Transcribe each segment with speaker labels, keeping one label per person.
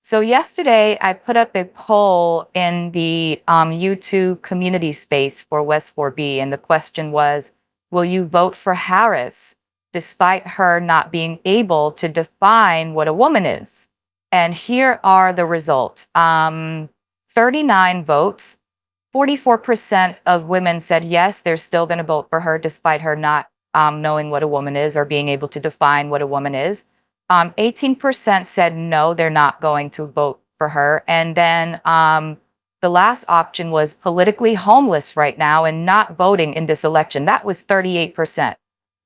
Speaker 1: So yesterday, I put up a poll in the YouTube community space for West 4B, and the question was, will you vote for Harris despite her not being able to define what a woman is? And here are the results. 39 votes, 44% of women said yes, they're still going to vote for her despite her not knowing what a woman is or being able to define what a woman is. 18% said no, they're not going to vote for her. And then the last option was politically homeless right now and not voting in this election. That was 38%.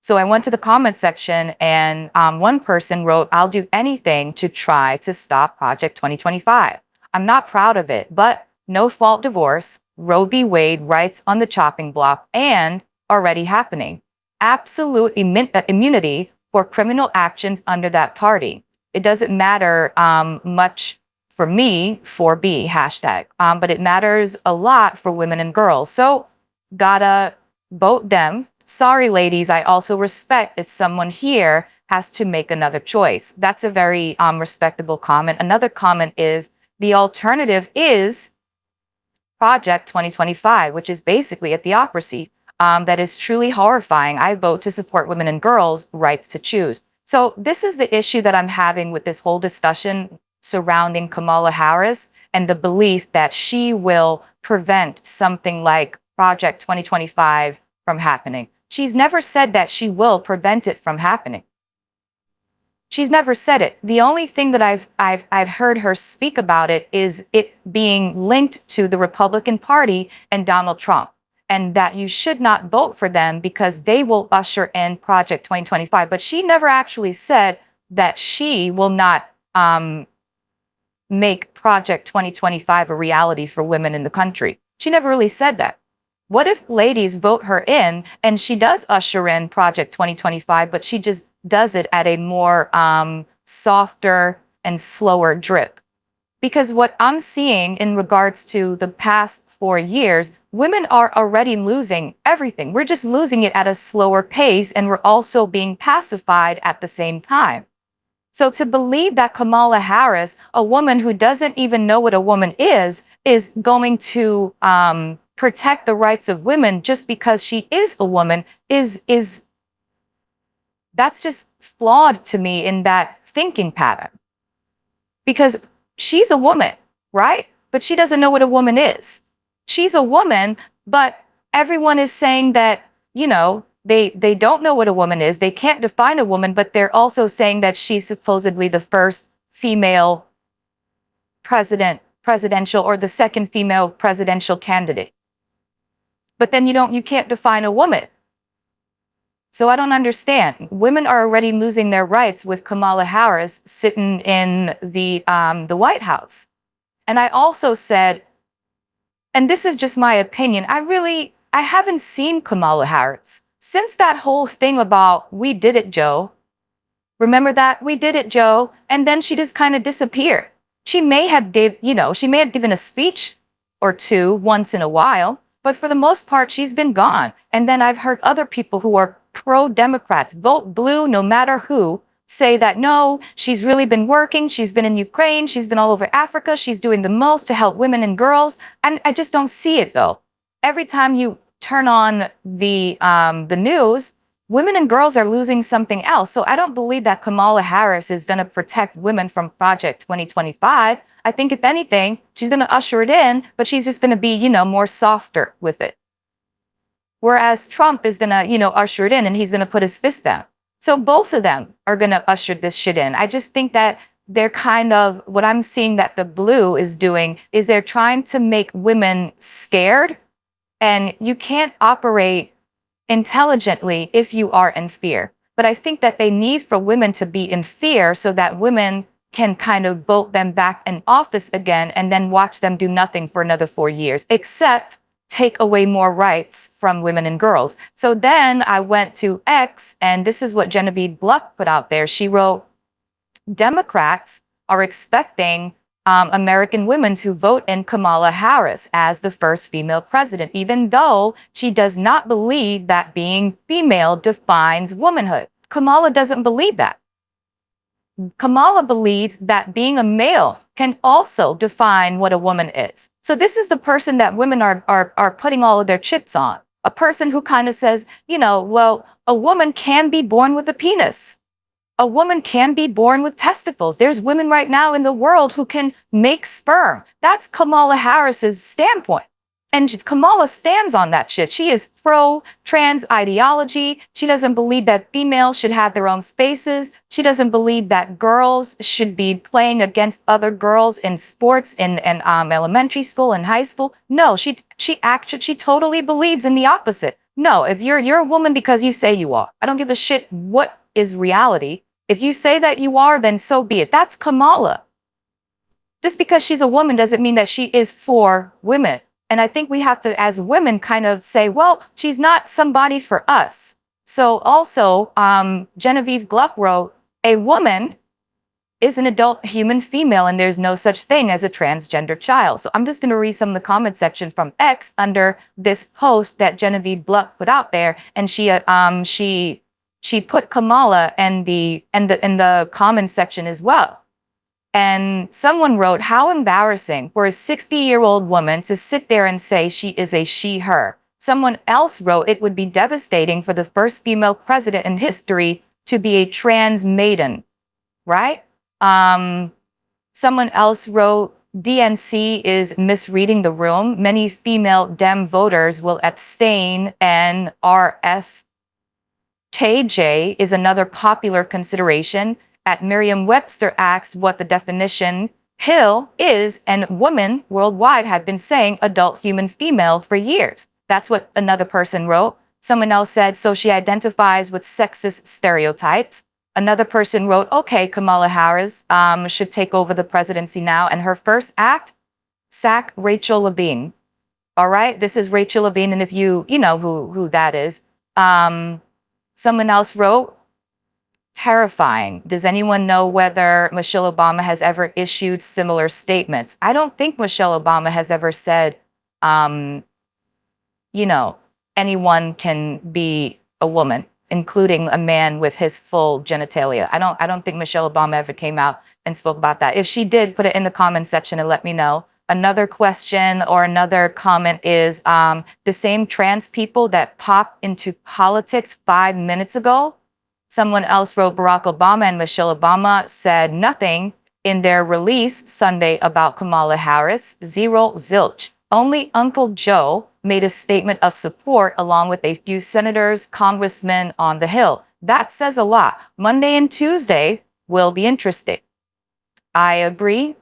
Speaker 1: So I went to the comment section and one person wrote, I'll do anything to try to stop Project 2025. I'm not proud of it, but no fault divorce, Roe v. Wade rights on the chopping block, and already happening. Absolute immunity for criminal actions under that party. It doesn't matter much for me, 4B hashtag, but it matters a lot for women and girls. So gotta vote them. Sorry, ladies, I also respect that someone here has to make another choice. That's a very respectable comment. Another comment is the alternative is Project 2025, which is basically a theocracy. That is truly horrifying. I vote to support women and girls' rights to choose. So this is the issue that I'm having with this whole discussion surrounding Kamala Harris and the belief that she will prevent something like Project 2025 from happening. She's never said that she will prevent it from happening. She's never said it. The only thing that I've heard her speak about it is it being linked to the Republican Party and Donald Trump, and that you should not vote for them because they will usher in Project 2025. But she never actually said that she will not make Project 2025 a reality for women in the country. She never really said that. What if ladies vote her in and she does usher in Project 2025, but she just does it at a more softer and slower drip? Because what I'm seeing in regards to the past 4 years, women are already losing everything. We're just losing it at a slower pace, and we're also being pacified at the same time. So to believe that Kamala Harris, a woman who doesn't even know what a woman is going to protect the rights of women just because she is a woman is that's just flawed to me in that thinking pattern. Because she's a woman, right? But she doesn't know what a woman is. She's a woman, but everyone is saying that, you know, they don't know what a woman is. They can't define a woman, but they're also saying that she's supposedly the first female presidential, or the second female presidential candidate. But then you can't define a woman. So I don't understand. Women are already losing their rights with Kamala Harris sitting in the White House. And I also said, and this is just my opinion, I haven't seen Kamala Harris since that whole thing about "we did it, Joe." Remember that? "We did it, Joe." And then she just kind of disappeared. She may have given a speech or two once in a while, but for the most part, she's been gone. And then I've heard other people who are pro-Democrats, vote blue no matter who, say that no, she's really been working, she's been in Ukraine, she's been all over Africa, she's doing the most to help women and girls. And I just don't see it though. Every time you turn on the news, women and girls are losing something else. So I don't believe that Kamala Harris is going to protect women from Project 2025. I think if anything, she's going to usher it in, but she's just going to be, more softer with it. Whereas Trump is going to, usher it in, and he's going to put his fist down. So both of them are going to usher this shit in. I just think that they're kind of, what I'm seeing that the blue is doing is they're trying to make women scared. And you can't operate intelligently if you are in fear. But I think that they need for women to be in fear so that women can kind of vote them back in office again and then watch them do nothing for another 4 years, except take away more rights from women and girls. So then I went to X, and this is what Genevieve Bluck put out there. She wrote, Democrats are expecting American women to vote in Kamala Harris as the first female president, even though she does not believe that being female defines womanhood. Kamala doesn't believe that. Kamala believes that being a male can also define what a woman is. So this is the person that women are putting all of their chips on. A person who kind of says, well, a woman can be born with a penis. A woman can be born with testicles. There's women right now in the world who can make sperm. That's Kamala Harris's standpoint. And Kamala stands on that shit. She is pro-trans ideology. She doesn't believe that females should have their own spaces. She doesn't believe that girls should be playing against other girls in sports in elementary school and high school. No, she totally believes in the opposite. No, if you're a woman because you say you are. I don't give a shit what is reality. If you say that you are, then so be it. That's Kamala. Just because she's a woman doesn't mean that she is for women. And I think we have to, as women, kind of say, well, she's not somebody for us. So also, Genevieve Gluck wrote, a woman is an adult human female, and there's no such thing as a transgender child. So I'm just going to read some of the comment section from X under this post that Genevieve Gluck put out there, and she put Kamala in the comment section as well. And someone wrote, how embarrassing for a 60-year-old woman to sit there and say she is a she-her. Someone else wrote, it would be devastating for the first female president in history to be a trans maiden, right? Someone else wrote, DNC is misreading the room. Many female Dem voters will abstain, and RFKJ is another popular consideration. At Merriam-Webster asked what the definition Hill is, and women worldwide have been saying adult human female for years. That's what another person wrote. Someone else said, so she identifies with sexist stereotypes. Another person wrote, okay, Kamala Harris should take over the presidency now, and her first act, sack Rachel Levine. All right, this is Rachel Levine, and if you know who that is. Someone else wrote, terrifying. Does anyone know whether Michelle Obama has ever issued similar statements? I don't think Michelle Obama has ever said, anyone can be a woman, including a man with his full genitalia. I don't think Michelle Obama ever came out and spoke about that. If she did, put it in the comment section and let me know. Another question or another comment is the same trans people that popped into politics 5 minutes ago. Someone else wrote, Barack Obama and Michelle Obama said nothing in their release Sunday about Kamala Harris. Zero zilch. Only Uncle Joe made a statement of support along with a few senators, congressmen on the Hill. That says a lot. Monday and Tuesday will be interesting. I agree.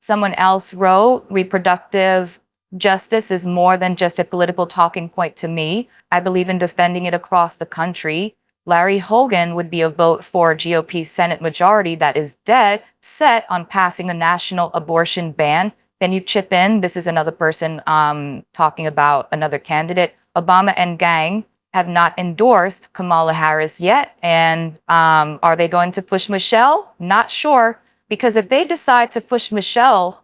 Speaker 1: Someone else wrote, reproductive justice is more than just a political talking point to me. I believe in defending it across the country. Larry Hogan would be a vote for a GOP Senate majority that is dead set on passing a national abortion ban. Then you chip in. This is another person talking about another candidate. Obama and gang have not endorsed Kamala Harris yet. And are they going to push Michelle? Not sure. Because if they decide to push Michelle,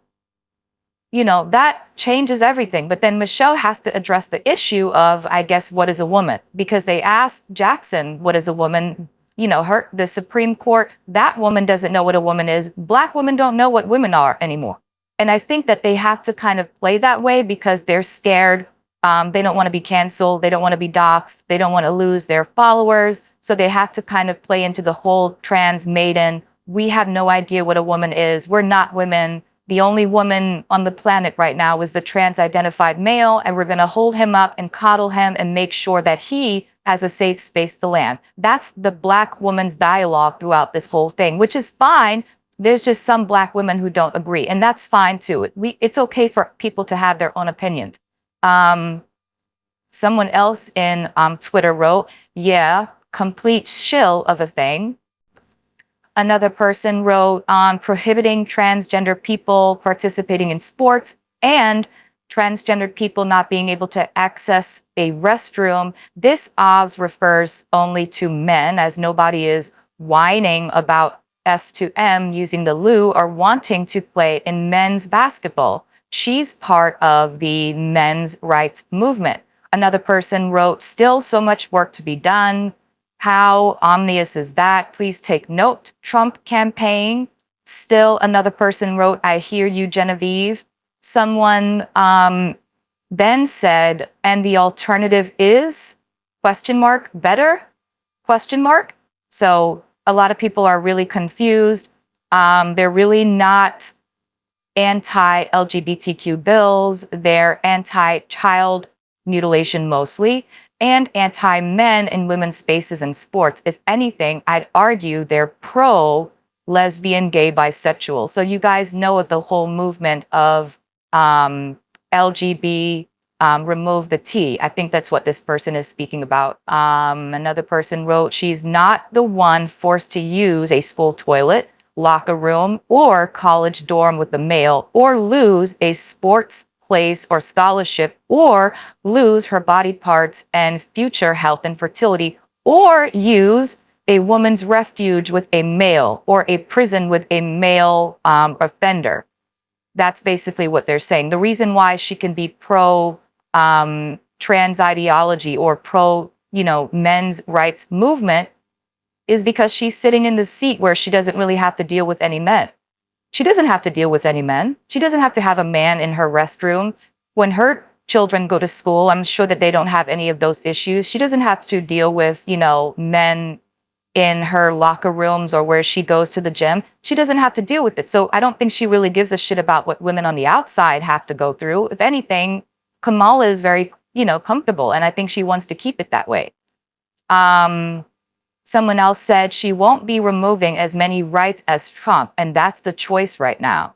Speaker 1: that changes everything. But then Michelle has to address the issue of, I guess, what is a woman? Because they asked Jackson, what is a woman? The Supreme Court, that woman doesn't know what a woman is. Black women don't know what women are anymore. And I think that they have to kind of play that way because they're scared. They don't want to be canceled. They don't want to be doxxed. They don't want to lose their followers. So they have to kind of play into the whole trans maiden. We have no idea what a woman is. We're not women. The only woman on the planet right now is the trans-identified male, and we're going to hold him up and coddle him and make sure that he has a safe space to land. That's the Black woman's dialogue throughout this whole thing, which is fine. There's just some Black women who don't agree, and that's fine too. It's okay for people to have their own opinions. Someone else in Twitter wrote, yeah, complete shill of a thing. Another person wrote on prohibiting transgender people participating in sports and transgendered people not being able to access a restroom. This obs refers only to men, as nobody is whining about F to M using the loo or wanting to play in men's basketball. She's part of the men's rights movement. Another person wrote, still so much work to be done. How ominous is that? Please take note. Trump campaign Still another person wrote, I hear you, Genevieve. Someone then said, and the alternative is, question mark, better, question mark. So a lot of people are really confused. They're really not anti-LGBTQ bills. They're anti-child mutilation mostly, and anti-men in women's spaces and sports. If anything, I'd argue they're pro-lesbian, gay, bisexual. So you guys know of the whole movement of LGB, remove the T. I think that's what this person is speaking about. Another person wrote, she's not the one forced to use a school toilet, locker room, or college dorm with a male, or lose a sports place or scholarship, or lose her body parts and future health and fertility, or use a woman's refuge with a male, or a prison with a male offender. That's basically what they're saying. The reason why she can be pro trans ideology or pro, men's rights movement is because she's sitting in the seat where she doesn't really have to deal with any men. She doesn't have to deal with any men. She doesn't have to have a man in her restroom. When her children go to school, I'm sure that they don't have any of those issues. She doesn't have to deal with, men in her locker rooms or where she goes to the gym. She doesn't have to deal with it. So I don't think she really gives a shit about what women on the outside have to go through. If anything, Kamala is very, comfortable, and I think she wants to keep it that way. Someone else said she won't be removing as many rights as Trump, and that's the choice right now.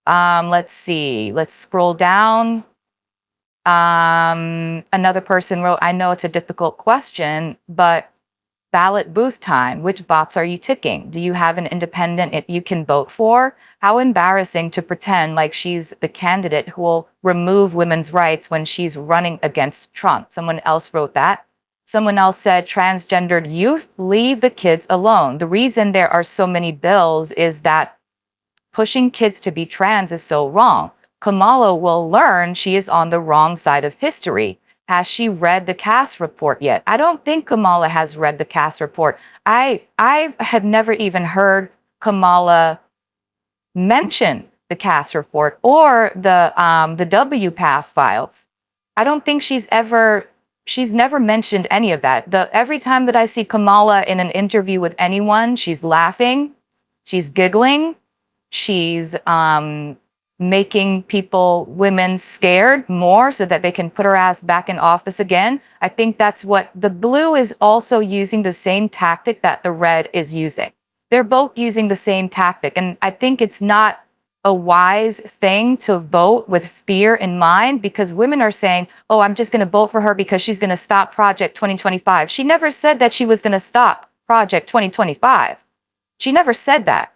Speaker 1: Let's see. Let's scroll down. Another person wrote, I know it's a difficult question, but ballot booth time, which box are you ticking? Do you have an independent you can vote for? How embarrassing to pretend like she's the candidate who will remove women's rights when she's running against Trump. Someone else wrote that. Someone else said, transgendered youth, leave the kids alone. The reason there are so many bills is that pushing kids to be trans is so wrong. Kamala will learn she is on the wrong side of history. Has she read the Cass report yet? I don't think Kamala has read the Cass report. I have never even heard Kamala mention the Cass report or the WPATH files. I don't think she's never mentioned any of that. Every time that I see Kamala in an interview with anyone, she's laughing, she's giggling, she's making women scared more so that they can put her ass back in office again. I think that's what the blue is also using, the same tactic that the red is using. They're both using the same tactic. And I think it's not a wise thing to vote with fear in mind, because women are saying, oh, I'm just going to vote for her because she's going to stop Project 2025. She never said that she was going to stop Project 2025. She never said that.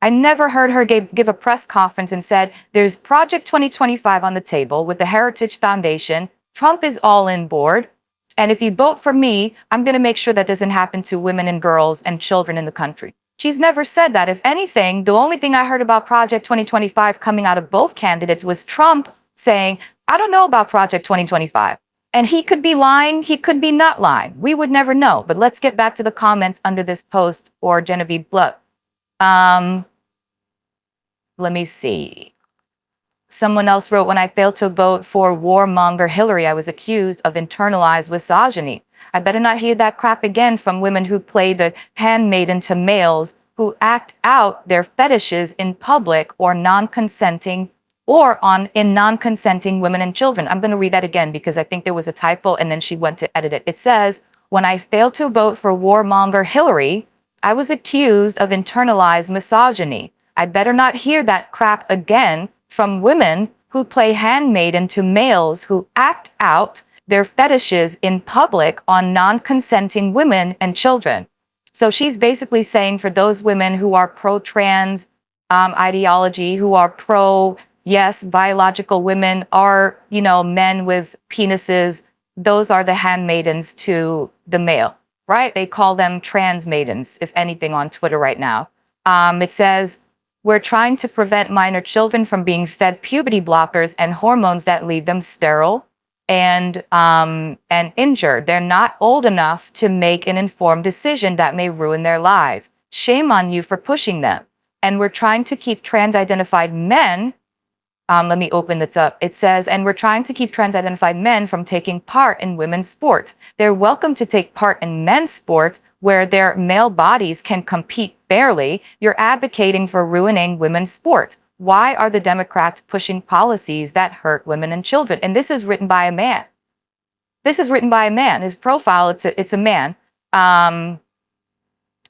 Speaker 1: I never heard her give a press conference and said, there's Project 2025 on the table with the Heritage Foundation. Trump is all in board. And if you vote for me, I'm going to make sure that doesn't happen to women and girls and children in the country. She's never said that. If anything, the only thing I heard about Project 2025 coming out of both candidates was Trump saying, I don't know about Project 2025. And he could be lying. He could be not lying. We would never know. But let's get back to the comments under this post or Genevieve Bluck. Let me see. Someone else wrote, when I failed to vote for warmonger Hillary, I was accused of internalized misogyny. I better not hear that crap again from women who play the handmaiden to males who act out their fetishes in public or non-consenting in non-consenting women and children. I'm going to read that again because I think there was a typo and then she went to edit it. It says, when I failed to vote for warmonger Hillary, I was accused of internalized misogyny. I better not hear that crap again from women who play handmaiden to males who act out their fetishes in public on non-consenting women and children. So she's basically saying for those women who are pro-trans ideology, who are yes, biological women are, men with penises, those are the handmaidens to the male, right? They call them trans maidens, if anything, on Twitter right now. It says, we're trying to prevent minor children from being fed puberty blockers and hormones that leave them sterile and injured. They're not old enough to make an informed decision that may ruin their lives. Shame on you for pushing them. and we're trying to keep trans-identified men. Let me open this up. It says, and we're trying to keep trans-identified men from taking part in women's sports. They're welcome to take part in men's sports where their male bodies can compete fairly. You're advocating for ruining women's sports. Why are the Democrats pushing policies that hurt women and children? And this is written by a man. This is written by a man. His profile, it's a man.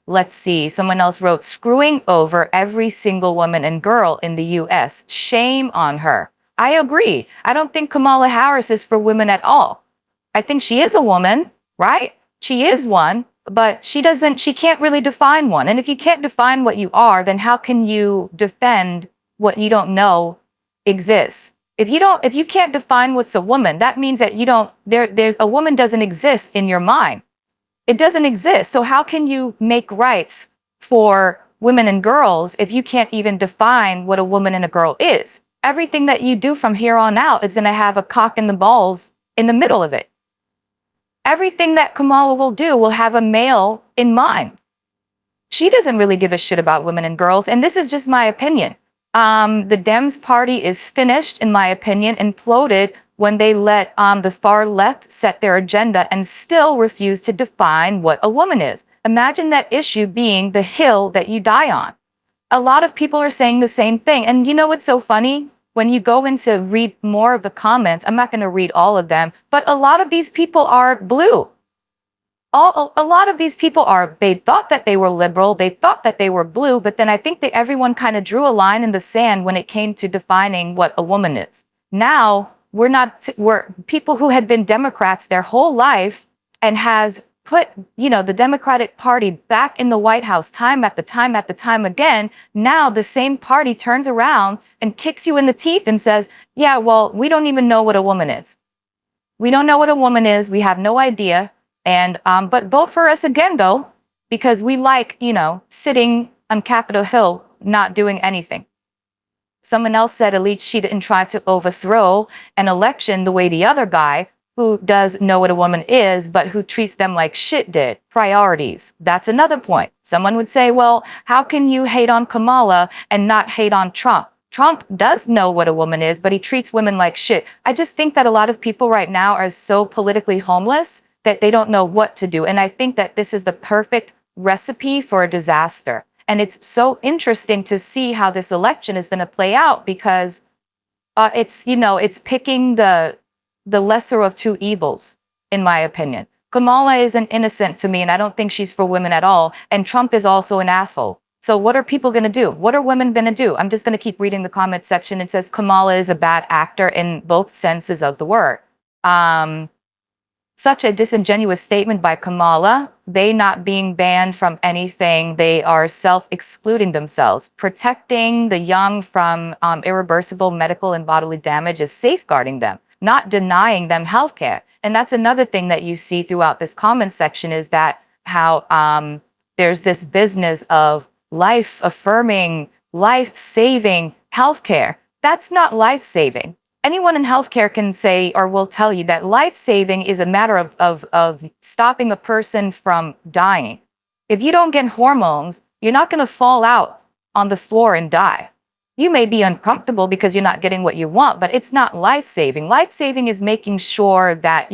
Speaker 1: Let's see. Someone else wrote, screwing over every single woman and girl in the U.S. Shame on her. I agree. I don't think Kamala Harris is for women at all. I think she is a woman, right? She is one, but she can't really define one. And if you can't define what you are, then how can you defend what you don't know exists? If you can't define what's a woman, that means that a woman doesn't exist in your mind. It doesn't exist. So how can you make rights for women and girls if you can't even define what a woman and a girl is? Everything that you do from here on out is going to have a cock and the balls in the middle of it. Everything that Kamala will do will have a male in mind. She doesn't really give a shit about women and girls. And this is just my opinion. The Dems party is finished, in my opinion, imploded when they let the far left set their agenda and still refuse to define what a woman is. Imagine that issue being the hill that you die on. A lot of people are saying the same thing. And you know what's so funny? When you go in to read more of the comments, I'm not going to read all of them, but a lot of these people are blue. A lot of these people they thought that they were liberal, they thought that they were blue, but then I think that everyone kind of drew a line in the sand when it came to defining what a woman is. Now, we're people who had been Democrats their whole life and has put, the Democratic Party back in the White House time after time again. Now the same party turns around and kicks you in the teeth and says, yeah, well, we don't even know what a woman is. We don't know what a woman is. We have no idea. And, but vote for us again, though, because we like, sitting on Capitol Hill, not doing anything. Someone else said, at least she didn't try to overthrow an election the way the other guy who does know what a woman is, but who treats them like shit did. Priorities. That's another point. Someone would say, well, how can you hate on Kamala and not hate on Trump? Trump does know what a woman is, but he treats women like shit. I just think that a lot of people right now are so politically homeless that they don't know what to do. And I think that this is the perfect recipe for a disaster. And it's so interesting to see how this election is going to play out because it's picking the lesser of two evils, in my opinion. Kamala is an innocent to me, and I don't think she's for women at all. And Trump is also an asshole. So what are people going to do? What are women going to do? I'm just going to keep reading the comment section. It says Kamala is a bad actor in both senses of the word. Such a disingenuous statement by Kamala. They not being banned from anything. They are self-excluding themselves. Protecting the young from irreversible medical and bodily damage is safeguarding them, not denying them healthcare. And that's another thing that you see throughout this comment section is that how there's this business of life-affirming, life-saving healthcare. That's not life-saving. Anyone in healthcare can say or will tell you that life-saving is a matter of stopping a person from dying. If you don't get hormones, you're not going to fall out on the floor and die. You may be uncomfortable because you're not getting what you want, but it's not life-saving. Life-saving is making sure that,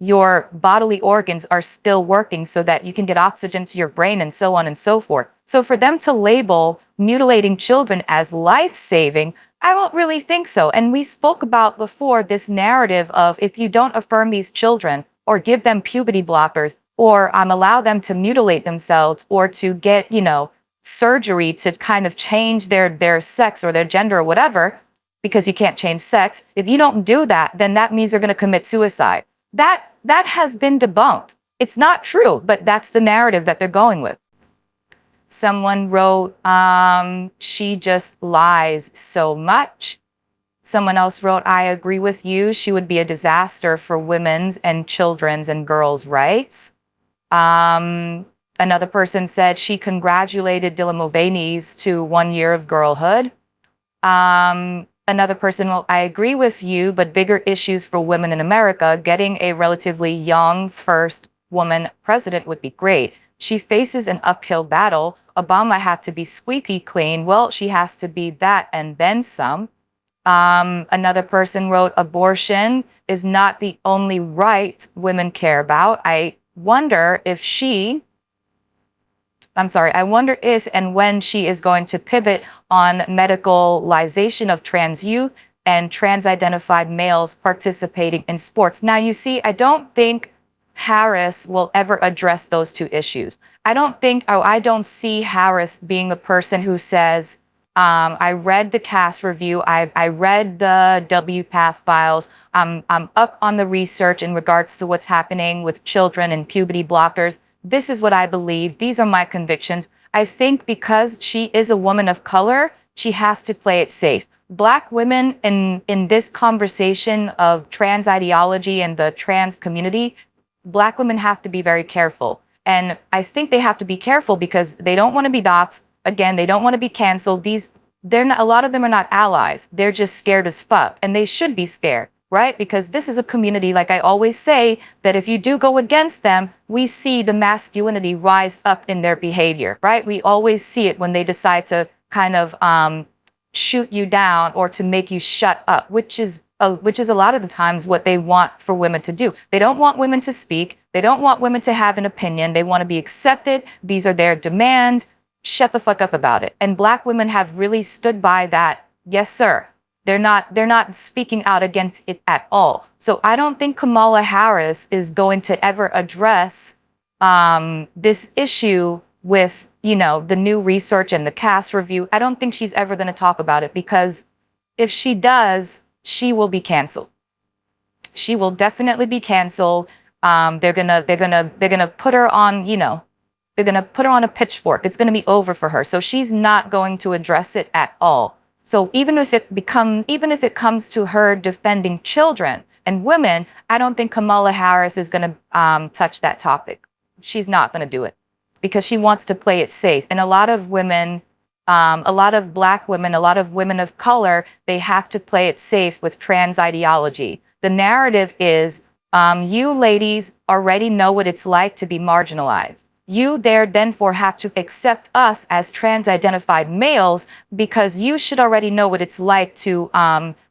Speaker 1: your bodily organs are still working so that you can get oxygen to your brain and so on and so forth. So for them to label mutilating children as life-saving, I don't really think so. And we spoke about before this narrative of if you don't affirm these children or give them puberty blockers or allow them to mutilate themselves or to get, surgery to kind of change their sex or their gender or whatever, because you can't change sex. If you don't do that, then that means they're going to commit suicide. That has been debunked. It's not true, but that's the narrative that they're going with. Someone wrote, she just lies so much. Someone else wrote, I agree with you. She would be a disaster for women's and children's and girls' rights. Another person said she congratulated Dylan Mulvaney's to 1 year of girlhood. Another person, well, I agree with you, but bigger issues for women in America. Getting a relatively young first woman president would be great. She faces an uphill battle. Obama had to be squeaky clean. Well, she has to be that and then some. Another person wrote, abortion is not the only right women care about. I wonder if and when she is going to pivot on medicalization of trans youth and trans-identified males participating in sports. Now, you see, I don't think Harris will ever address those two issues. I don't see Harris being a person who says, I read the cast review. I read the WPATH files. I'm up on the research in regards to what's happening with children and puberty blockers. This is what I believe. These are my convictions. I think because she is a woman of color, she has to play it safe. Black women in this conversation of trans ideology and the trans community, Black women have to be very careful. And I think they have to be careful because they don't want to be doxxed. Again, they don't want to be canceled. A lot of them are not allies. They're just scared as fuck. And they should be scared, right? Because this is a community, like I always say, that if you do go against them, we see the masculinity rise up in their behavior, right? We always see it when they decide to kind of shoot you down or to make you shut up, which is a lot of the times what they want for women to do. They don't want women to speak. They don't want women to have an opinion. They want to be accepted. These are their demands. Shut the fuck up about it. And Black women have really stood by that. Yes, sir. They're not speaking out against it at all. So I don't think Kamala Harris is going to ever address this issue with, the new research and the cast review. I don't think she's ever going to talk about it because if she does, she will be canceled. She will definitely be canceled. They're gonna put her on, they're going to put her on a pitchfork. It's going to be over for her. So she's not going to address it at all. So even if it comes to her defending children and women, I don't think Kamala Harris is going to touch that topic. She's not going to do it because she wants to play it safe. And a lot of women, a lot of Black women, a lot of women of color, they have to play it safe with trans ideology. The narrative is you ladies already know what it's like to be marginalized. You therefore have to accept us as trans-identified males because you should already know what it's like to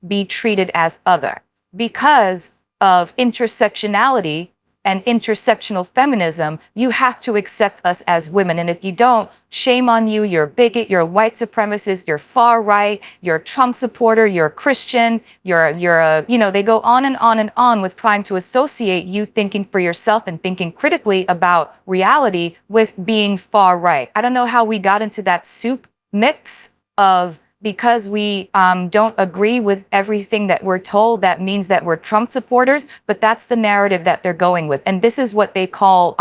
Speaker 1: be treated as other. Because of intersectionality and intersectional feminism, you have to accept us as women. And if you don't, shame on you, you're a bigot, you're a white supremacist, you're far right, you're a Trump supporter, you're a Christian, you're a, they go on and on and on with trying to associate you thinking for yourself and thinking critically about reality with being far right. I don't know how we got into that soup mix of because we don't agree with everything that we're told, that means that we're Trump supporters, but that's the narrative that they're going with. And this is what they call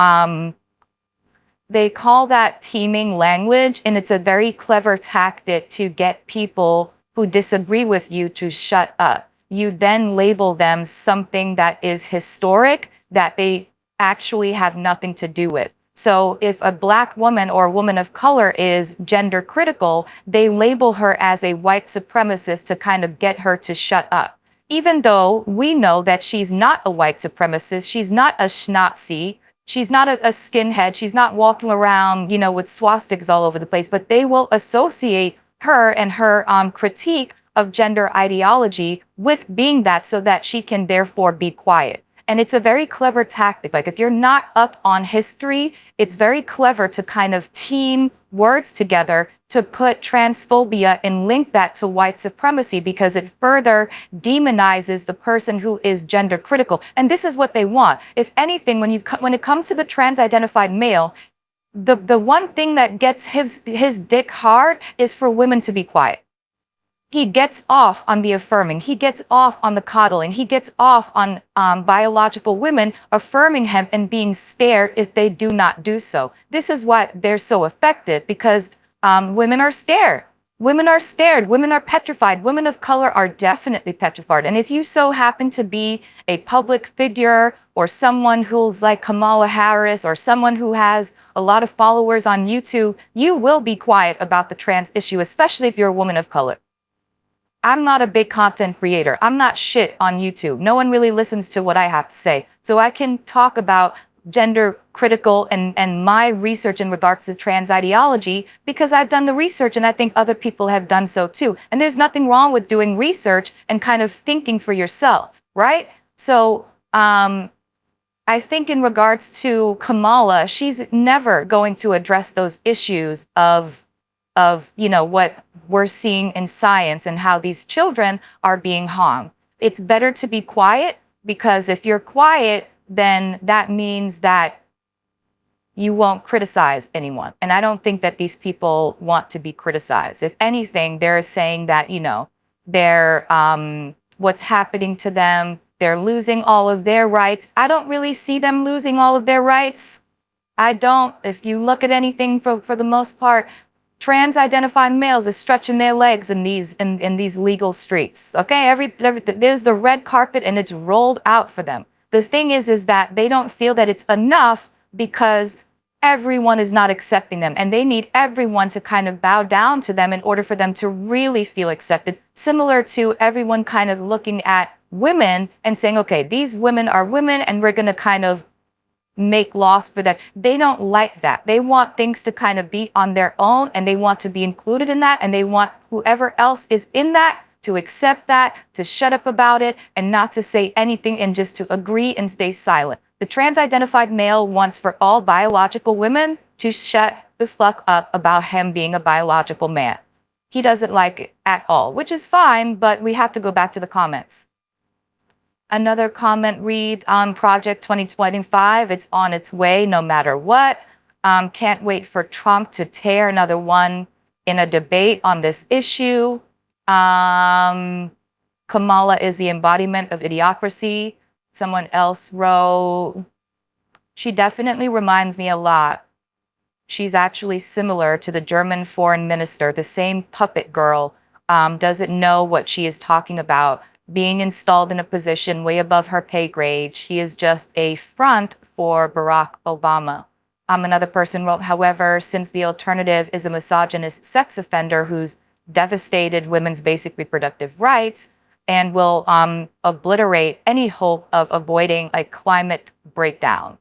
Speaker 1: that teaming language. And it's a very clever tactic to get people who disagree with you to shut up. You then label them something that is historic that they actually have nothing to do with. So if a Black woman or a woman of color is gender critical, they label her as a white supremacist to kind of get her to shut up. Even though we know that she's not a white supremacist, she's not a schnazi, she's not a skinhead, she's not walking around, with swastikas all over the place, but they will associate her and her critique of gender ideology with being that so that she can therefore be quiet. And it's a very clever tactic. Like if you're not up on history, it's very clever to kind of team words together to put transphobia and link that to white supremacy because it further demonizes the person who is gender critical. And this is what they want. If anything, when it comes to the trans-identified male, the one thing that gets his dick hard is for women to be quiet. He gets off on the affirming. He gets off on the coddling. He gets off on biological women affirming him and being scared if they do not do so. This is why they're so effective because women are scared. Women are scared. Women are petrified. Women of color are definitely petrified. And if you so happen to be a public figure or someone who's like Kamala Harris or someone who has a lot of followers on YouTube, you will be quiet about the trans issue, especially if you're a woman of color. I'm not a big content creator. I'm not shit on YouTube. No one really listens to what I have to say. So I can talk about gender critical and my research in regards to trans ideology because I've done the research and I think other people have done so too. And there's nothing wrong with doing research and kind of thinking for yourself, right? So I think in regards to Kamala, she's never going to address those issues of what we're seeing in science and how these children are being harmed. It's better to be quiet because if you're quiet, then that means that you won't criticize anyone. And I don't think that these people want to be criticized. If anything, they're saying that, they're what's happening to them, they're losing all of their rights. I don't really see them losing all of their rights. I don't. If you look at anything for the most part, trans-identified males are stretching their legs in these legal streets. Okay, there's the red carpet and it's rolled out for them. The thing is that they don't feel that it's enough because everyone is not accepting them, and they need everyone to kind of bow down to them in order for them to really feel accepted. Similar to everyone kind of looking at women and saying, okay, these women are women, and we're going to kind of make laws for that. They don't like that. They want things to kind of be on their own, and they want to be included in that, and they want whoever else is in that to accept that, to shut up about it, and not to say anything and just to agree and stay silent. The trans-identified male wants for all biological women to shut the fuck up about him being a biological man. He doesn't like it at all, which is fine, but we have to go back to the comments. Another comment reads, on Project 2025, it's on its way no matter what. Can't wait for Trump to tear another one in a debate on this issue. Kamala is the embodiment of idiocracy. Someone else wrote, she definitely reminds me a lot. She's actually similar to the German foreign minister, the same puppet girl, doesn't know what she is talking about, being installed in a position way above her pay grade. She is just a front for Barack Obama. Another person wrote, however, since the alternative is a misogynist sex offender who's devastated women's basic reproductive rights and will obliterate any hope of avoiding a climate breakdown.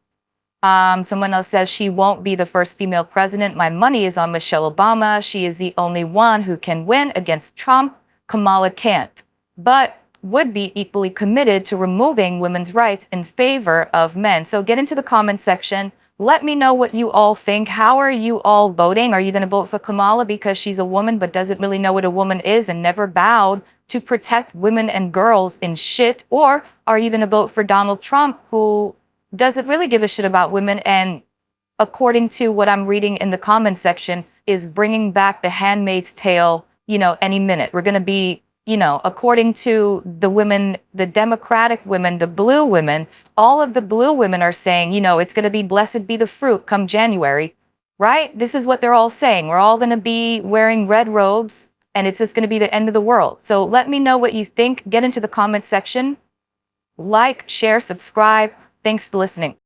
Speaker 1: Someone else says, she won't be the first female president. My money is on Michelle Obama. She is the only one who can win against Trump. Kamala can't, but would be equally committed to removing women's rights in favor of men. So get into the comment section. Let me know what you all think. How are you all voting? Are you going to vote for Kamala because she's a woman but doesn't really know what a woman is and never bowed to protect women and girls in shit? Or are you going to vote for Donald Trump, who doesn't really give a shit about women and, according to what I'm reading in the comment section, is bringing back The Handmaid's Tale, any minute? We're going to be, according to the women, the Democratic women, the blue women, all of the blue women are saying, it's going to be blessed be the fruit come January, right? This is what they're all saying. We're all going to be wearing red robes and it's just going to be the end of the world. So let me know what you think. Get into the comment section. Like, share, subscribe. Thanks for listening.